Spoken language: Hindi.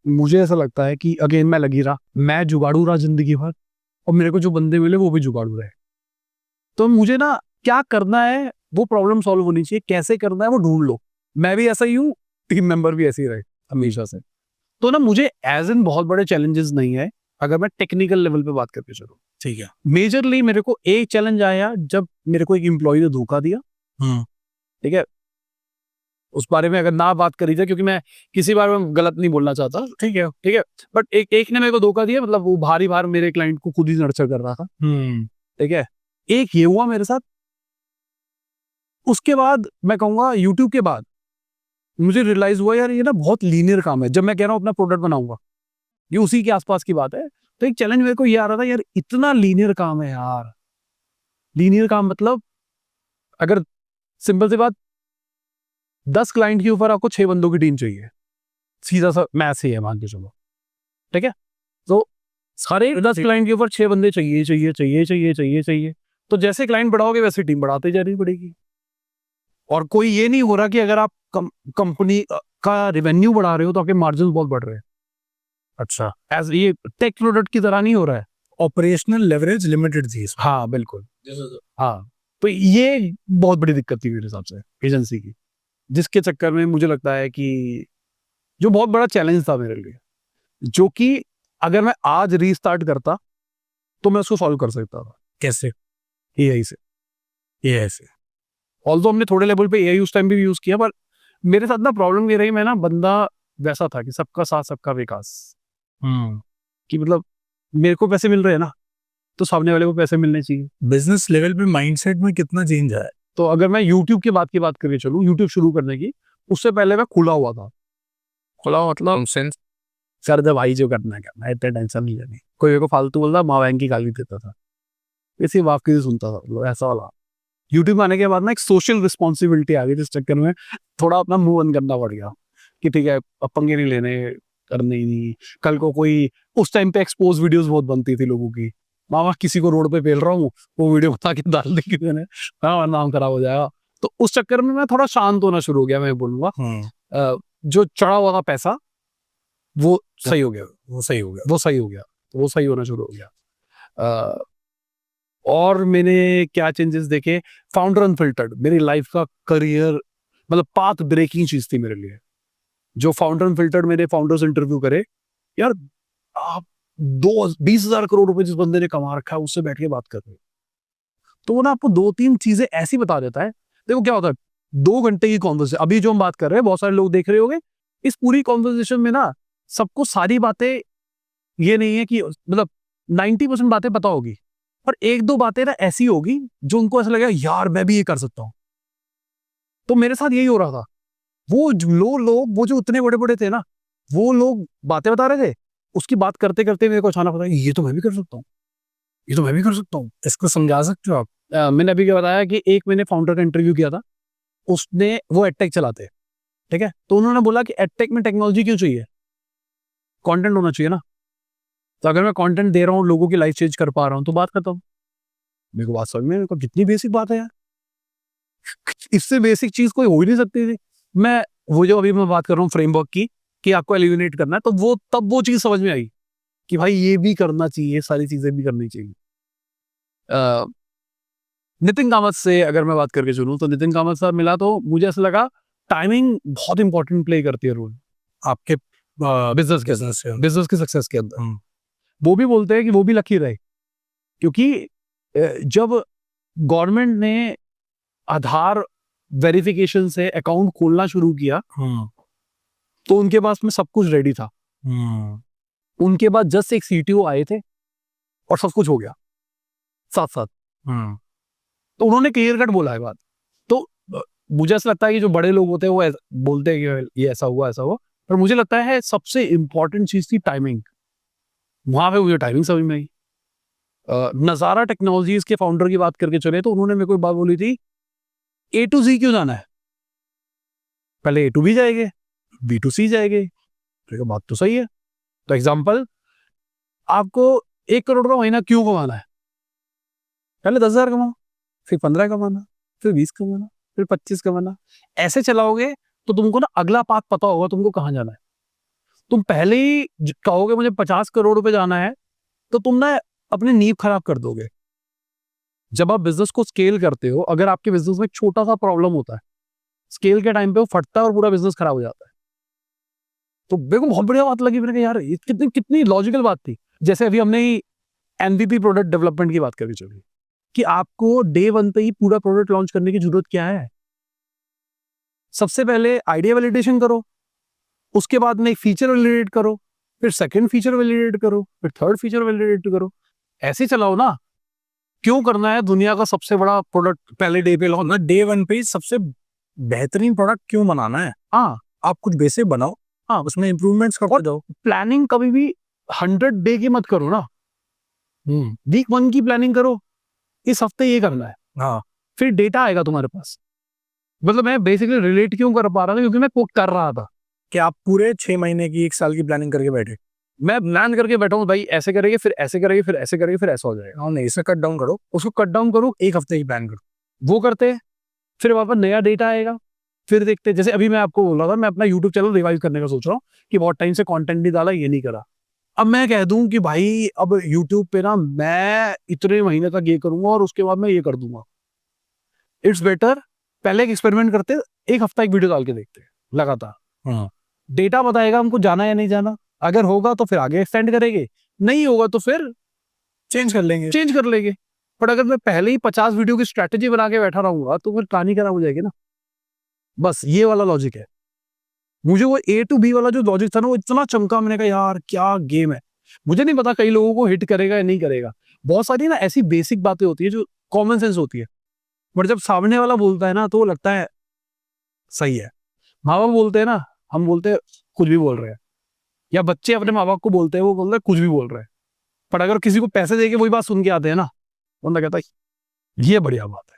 मुझे ऐसा लगता है कि अगेन मैं लगी रहा, मैं जुगाड़ू रहा जिंदगी भर, और मेरे को जो बंदे मिले वो भी जुगाड़ू रहे। तो मुझे ना क्या करना है, वो प्रॉब्लम सॉल्व होनी चाहिए, कैसे करना है वो ढूंढ लो। मैं भी ऐसा ही हूँ, टीम मेंबर भी ऐसे ही रहे हमेशा से। तो ना मुझे एज इन बहुत बड़े चैलेंजेस नहीं है, अगर मैं टेक्निकल लेवल पे बात करके चलूं। ठीक है। मेजरली मेरे को एक चैलेंज आया जब मेरे को एक एम्प्लॉय ने धोखा दिया। ठीक है, उस बारे में अगर ना बात करी जाए, क्योंकि मैं किसी बारे में गलत नहीं बोलना चाहता। ठीक है, ठीक है। बट एक ने मेरे को धोखा दिया, मतलब वो भारी भार मेरे क्लाइंट को खुद ही नर्चर कर रहा था। ठीक है, एक ये हुआ मेरे साथ। उसके बाद मैं कहूंगा यूट्यूब के बाद मुझे रियलाइज हुआ यार ये ना बहुत लीनियर काम है। जब मैं कह रहा हूँ अपना प्रोडक्ट बनाऊंगा, ये उसी के आसपास की बात है। तो एक चैलेंज मेरे को ये आ रहा था, यार इतना लीनियर काम है यार। लीनियर काम मतलब, अगर सिंपल सी बात, 10 क्लाइंट के ऊपर आपको 6 बंदों की टीम चाहिए, सीधा सा मैथ ही है, मान के चलो। ठीक है, तो सारे 10 क्लाइंट के ऊपर 6 बंदे चाहिए चाहिए चाहिए चाहिए चाहिए चाहिए। तो जैसे क्लाइंट बढ़ाओगे वैसे टीम बढ़ाते जानी पड़ेगी। और कोई ये नहीं हो रहा कि अगर आप कंपनी का रेवेन्यू बढ़ा रहे हो तो आपके मार्जिन बहुत बढ़ रहे हैं। अच्छा, एज ये टेक प्रोडक्ट की तरह नहीं हो रहा है। ऑपरेशनल लेवरेज लिमिटेड थी इसमें। हाँ बिल्कुल। हाँ, तो ये बहुत बड़ी दिक्कत थी मेरे हिसाब से एजेंसी की, जिसके चक्कर में मुझे लगता है कि जो बहुत बड़ा चैलेंज था मेरे लिए, जो कि अगर मैं आज रीस्टार्ट करता तो मैं उसको सॉल्व कर सकता था। कैसे? एआई से। ये ऐसे। ऑल्दो हमने थोड़े लेवल पे एआई उस टाइम भी यूज किया, पर मेरे साथ ना प्रॉब्लम ये रही, मैं ना बंदा वैसा था कि सबका साथ सबका विकास, कि मतलब मेरे को पैसे मिल रहे हैं ना, तो सामने वाले को पैसे मिलने चाहिए। बिजनेस लेवल पे माइंडसेट में कितना चेंज आया? तो अगर मैं यूट्यूब की बात करके चलूँ, यूट्यूब शुरू करने की, उससे पहले मैं खुला हुआ था। खुला मतलब सेंस, सर जब भाई जो करना है करना है, इतने टेंशन नहीं लेनी। कोई मेरे को फालतू बोलता, माँ बहन की गाली देता था, इसी बाप की सुनता था, मतलब ऐसा वाला। यूट्यूब आने के बाद ना एक सोशल रिस्पॉन्सिबिलिटी आ गई, जिस चक्कर में थोड़ा अपना मुंह बंद करना पड़ गया कि ठीक है अब पंगे नहीं लेने, करने ही नहीं। कल को कोई, उस टाइम पे एक्सपोज वीडियोस बहुत बनती थी लोगों की, मामा किसी को रोड पे पेल रहा हूँ, वो वीडियो बता के डाल दी किसी ने, हाँ नाम खराब हो जाएगा। तो उस चक्कर में मैं थोड़ा शांत होना शुरू हो गया, मैं बोलूंगा। जो चढ़ा हुआ था पैसा, वो सही हो गया, वो सही हो गया। वो सही हो गया, वो सही होना शुरू हो गया। अ, और मैंने क्या चेंजेस देखे, फाउंडर अनफिल्टर्ड मेरी लाइफ का करियर, मतलब पाथ ब्रेकिंग चीज थी मेरे लिए। जो फाउंडर अनफिल्टर्ड, मेरे फाउंडर्स इंटरव्यू करे, यार आप 20,000 करोड़ रुपए जिस बंदे ने कमा रखा है उससे बैठ के बात कर रहे हो, तो वो ना आपको 2-3 चीजें ऐसी बता देता है। देखो क्या होता है, 2 घंटे की कॉन्वर्सेशन, अभी जो हम बात कर रहे हैं बहुत सारे लोग देख रहे होंगे, इस पूरी कॉन्वर्सेशन में ना सबको सारी बातें, ये नहीं है कि मतलब 90% बातें पता होगी, पर 1-2 बातें ना ऐसी होगी जो उनको ऐसा लगेगा यार मैं भी ये कर सकता हूँ। तो मेरे साथ यही हो रहा था। वो जो उतने बड़े बड़े थे ना, वो लोग बातें बता रहे थे, उसकी बात करते करते मेरे को अचानक पता, ये तो मैं भी कर सकता हूँ, ये तो मैं भी कर सकता हूँ। इसको समझा सकते हो आप? मैंने अभी क्या बताया कि एक मैंने फाउंडर का इंटरव्यू किया था, उसने, वो एडटेक चलाते हैं। ठीक है, तो उन्होंने बोला कि एडटेक में टेक्नोलॉजी क्यों चाहिए, कंटेंट होना चाहिए ना। तो अगर मैं कंटेंट दे रहा हूँ, लोगों की लाइफ चेंज कर पा रहा हूँ, तो बात करता हूँ। मेरे को बात समझ में, मेरे को कितनी बेसिक बात है यार, इससे बेसिक चीज कोई हो ही नहीं सकती थी। मैं, वो जो अभी मैं बात कर रहा हूँ फ्रेमवर्क की, कि आपको एलिमिनेट करना है, तो वो तब वो चीज समझ में आई कि भाई ये भी करना चाहिए, सारी चीजें भी करनी चाहिए। नितिन कामत से अगर मैं बात करके चलूँ, तो नितिन कामत सर मिला तो मुझे ऐसा लगा टाइमिंग बहुत इंपॉर्टेंट प्ले करती है रोल आपके बिजनेस के बिजनेस से। बिजनेस के सक्सेस के अंदर। वो भी बोलते हैं कि वो भी लकी रहे, क्योंकि जब गवर्नमेंट ने आधार वेरिफिकेशन से अकाउंट खोलना शुरू किया, तो उनके पास में सब कुछ रेडी था। उनके बाद जस्ट एक सीटीओ आए थे और सब कुछ हो गया साथ साथ। तो उन्होंने क्लियर कट बोला है बात। तो मुझे ऐसा लगता है कि जो बड़े लोग होते हैं वो बोलते हैं कि ये ऐसा हुआ ऐसा हुआ, पर मुझे लगता है सबसे इंपॉर्टेंट चीज थी टाइमिंग। वहां पे मुझे टाइमिंग समझ में आई। नजारा टेक्नोलॉजीज के फाउंडर की बात करके चले, तो उन्होंने मेरे को एक बात बोली थी, ए टू जी क्यों जाना है, पहले ए टू बी जाएंगे, बी टू सी जाएंगे। तो बात तो सही है। तो एग्जाम्पल, आपको 1 करोड़ का महीना क्यों कमाना है, पहले 10,000 कमाओ, फिर 15 कमाना, फिर 20 कमाना, फिर 25 कमाना। ऐसे चलाओगे तो तुमको ना अगला पाथ पता होगा तुमको कहाँ जाना है। तुम पहले ही कहोगे मुझे 50 करोड़ रुपए जाना है, तो तुम ना अपनी नींव खराब कर दोगे। जब आप बिजनेस को स्केल करते हो, अगर आपके बिजनेस में एक छोटा सा प्रॉब्लम होता है, स्केल के टाइम पे वो फटता है और पूरा बिजनेस खराब हो जाता है। तो मेरे को बहुत बढ़िया बात लगी, मैंने कहा यार ये कितनी कितनी लॉजिकल बात थी। जैसे अभी हमने एमवीपी प्रोडक्ट डेवलपमेंट की बात करी चली, कि आपको डे 1 पे ही पूरा प्रोडक्ट लॉन्च करने की जरूरत क्या है। सबसे पहले आइडिया वैलिडेशन करो, उसके बाद में फीचर वैलिडेट करो, फिर सेकंड फीचर वैलिडेट करो, फिर थर्ड फीचर वैलिडेट करो। ऐसे चलाओ ना। क्यों करना है दुनिया का सबसे बड़ा प्रोडक्ट पहले डे पे लॉन्च? ना डे 1 पे ही सबसे बेहतरीन प्रोडक्ट क्यों बनाना है? हाँ, आप कुछ बेसिक बनाओ, हाँ, उसमें इंप्रूवमेंट्स करते जाओ। प्लानिंग कभी भी 100 डे की मत करो ना। वीक 1 की प्लानिंग करो, इस हफ्ते ये करना है, हाँ, फिर डेटा आएगा तुम्हारे पास। मतलब मैं बेसिकली रिलेट क्यों कर पा रहा था, क्योंकि मैं कुछ कर रहा था। कि आप पूरे 6 महीने की 1 साल की प्लानिंग करके बैठे। मैं प्लान करके बैठा हूँ भाई, ऐसे करेंगे, फिर ऐसे करेंगे, फिर ऐसे करेंगे, फिर ऐसा हो जाएगा। हाँ, नहीं, इसे कट डाउन करो, उसको कट डाउन करो, 1 हफ्ते की प्लान करो। वो करते हैं, फिर वहां पर नया डेटा आएगा, फिर देखते हैं। जैसे अभी मैं आपको बोल रहा था, मैं अपना यूट्यूब चैनल रिवाइव करने का सोच रहा हूँ कि बहुत टाइम से कंटेंट नहीं डाला, ये नहीं करा। अब मैं कह दूं कि भाई अब यूट्यूब पे ना मैं इतने महीने तक ये करूंगा और उसके बाद मैं ये कर दूंगा। इट्स बेटर पहले एक एक्सपेरिमेंट करते, 1 हफ्ता एक वीडियो डाल के देखते हैं लगातार। हाँ, डेटा बताएगा हमको जाना या नहीं जाना। अगर होगा तो फिर आगे एक्सटेंड करेंगे, नहीं होगा तो फिर चेंज कर लेंगे। चेंज कर लेंगे। पर अगर मैं पहले ही 50 वीडियो की स्ट्रैटेजी बना के बैठा रहूंगा तो फिर कहानी खराब हो जाएगी ना। बस ये वाला लॉजिक है। मुझे वो A to B वाला जो लॉजिक था ना, वो इतना चमका, मैंने कहा यार क्या गेम है। मुझे नहीं पता कई लोगों को हिट करेगा या नहीं करेगा। बहुत सारी ना ऐसी बेसिक बातें होती है जो कॉमन सेंस होती है, बट जब सामने वाला बोलता है ना तो लगता है सही है। माँ बाप बोलते हैं ना, हम बोलते हैं कुछ भी बोल रहे हैं, या बच्चे अपने माँ बाप को बोलते हैं, वो बोलते हैं कुछ भी बोल रहे हैं। पर अगर किसी को पैसे देके वही बात सुन के आते हैं ना, बंदा कहता है ये बढ़िया बात है।